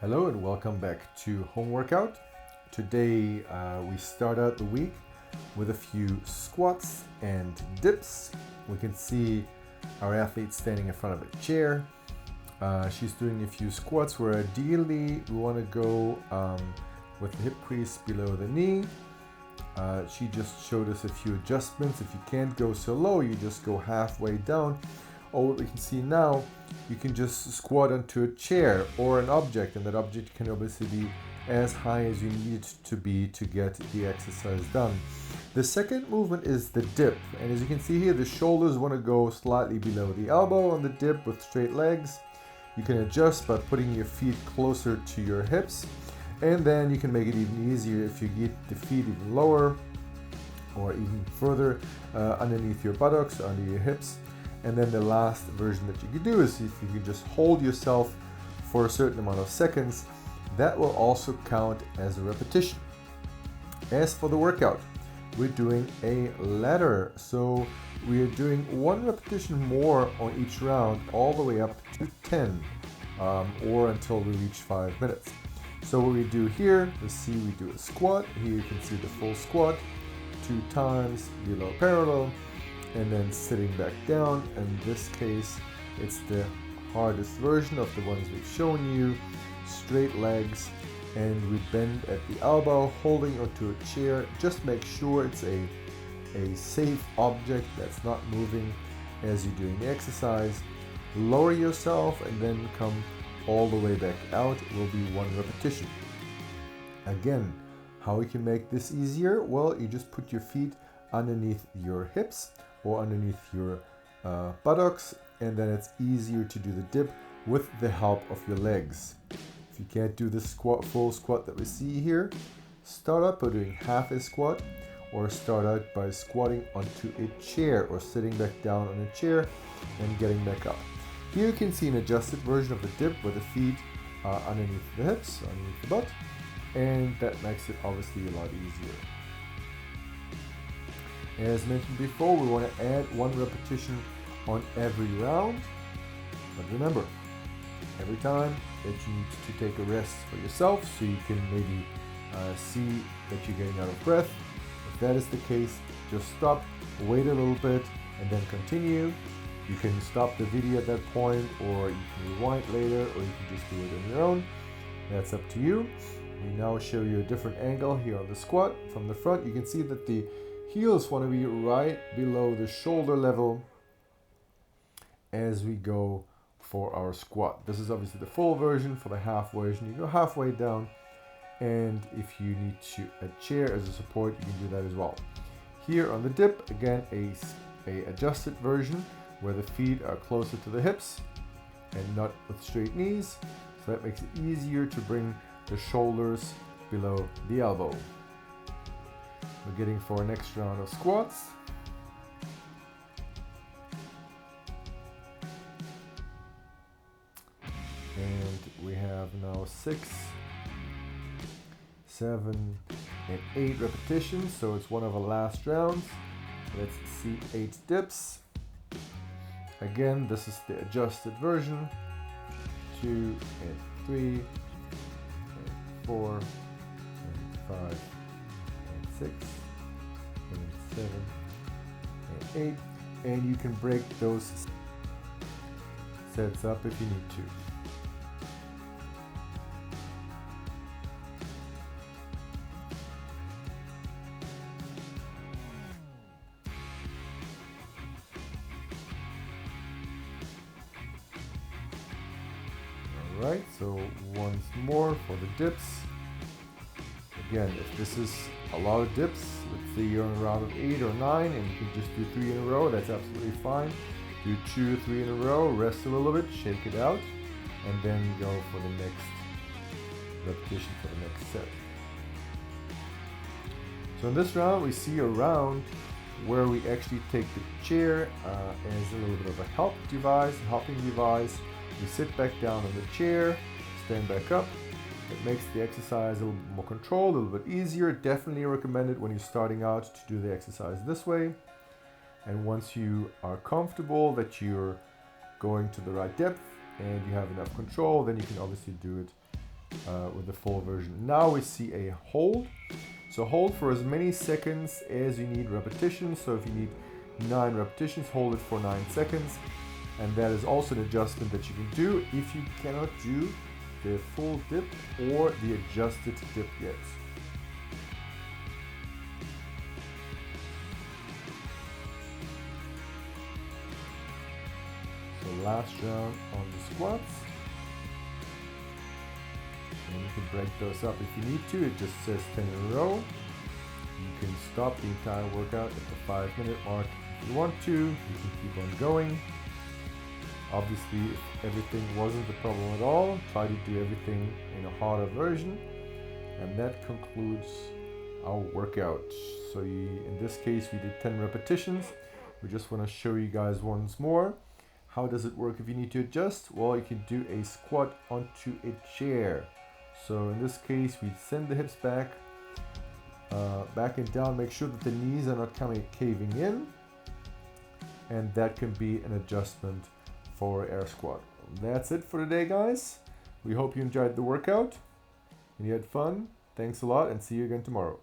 Hello and welcome back to Home Workout. Today we start out the week with a few squats and dips. We can see our athlete standing in front of a chair. She's doing a few squats where ideally we want to go with the hip crease below the knee. She just showed us a few adjustments. If you can't go so low, you just go halfway down. Or what we can see now, you can just squat onto a chair or an object, and that object can obviously be as high as you need it to be to get the exercise done. The second movement is the dip, and as you can see here, the shoulders want to go slightly below the elbow on the dip with straight legs. You can adjust by putting your feet closer to your hips, and then you can make it even easier if you get the feet even lower or even further underneath your buttocks, under your hips. And then the last version that you could do is if you can just hold yourself for a certain amount of seconds, that will also count as a repetition. As for the workout, we're doing a ladder. So we are doing one repetition more on each round, all the way up to 10, or until we reach 5 minutes. So what we do here, let's see, we do a squat. Here you can see the full squat, 2 times below parallel, and then sitting back down. In this case, it's the hardest version of the ones we've shown you. Straight legs, and we bend at the elbow, holding onto a chair. Just make sure it's a safe object that's not moving as you're doing the exercise. Lower yourself and then come all the way back out. It will be 1 repetition. Again, how we can make this easier? Well, you just put your feet underneath your hips or underneath your buttocks, and then it's easier to do the dip with the help of your legs. If you can't do the full squat that we see here, start out by doing half a squat, or start out by squatting onto a chair or sitting back down on a chair and getting back up. Here you can see an adjusted version of the dip where the feet are underneath the hips, underneath the butt, and that makes it obviously a lot easier. As mentioned before, we want to add 1 repetition on every round, but remember, every time that you need to take a rest for yourself so you can maybe see that you're getting out of breath. If that is the case, just stop, wait a little bit, and then continue. You can stop the video at that point, or you can rewind later, or you can just do it on your own. That's up to you. We now show you a different angle here on the squat. From the front, you can see that the heels want to be right below the shoulder level as we go for our squat. This is obviously the full version. For the half version, you go halfway down, and if you need a chair as a support, you can do that as well. Here on the dip, again, a adjusted version where the feet are closer to the hips and not with straight knees, so that makes it easier to bring the shoulders below the elbow. We're getting for our next round of squats. And we have now 6, 7, and 8 repetitions, so it's one of our last rounds. Let's see 8 dips. Again, this is the adjusted version. 2 and 3 and 4 and 5 and 6 and 7 and 8, and you can break those sets up if you need to. Alright, so once more for the dips. Again, if this is a lot of dips, let's say you're in a round of 8 or 9 and you can just do 3 in a row, that's absolutely fine. Do 2 or 3 in a row, rest a little bit, shake it out, and then go for the next repetition for the next set. So in this round, we see a round where we actually take the chair as a little bit of a helping device. We sit back down on the chair, stand back up. It makes the exercise a little bit more controlled, a little bit easier. Definitely recommended when you're starting out to do the exercise this way. And once you are comfortable that you're going to the right depth and you have enough control, then you can obviously do it with the full version. Now we see a hold. So hold for as many seconds as you need repetitions. So if you need 9 repetitions, hold it for 9 seconds. And that is also an adjustment that you can do if you cannot do the full dip or the adjusted dip yet. So last round on the squats. And you can break those up if you need to. It just says 10 in a row. You can stop the entire workout at the 5-minute mark if you want to. You can keep on going. Obviously, if everything wasn't the problem at all, try to do everything in a harder version. And that concludes our workout. So in this case, we did 10 repetitions. We just want to show you guys once more. How does it work if you need to adjust? Well, you can do a squat onto a chair. So in this case, we send the hips back and down. Make sure that the knees are not caving in. And that can be an adjustment for air squat. That's it for today, guys. We hope you enjoyed the workout and you had fun. Thanks a lot and see you again tomorrow.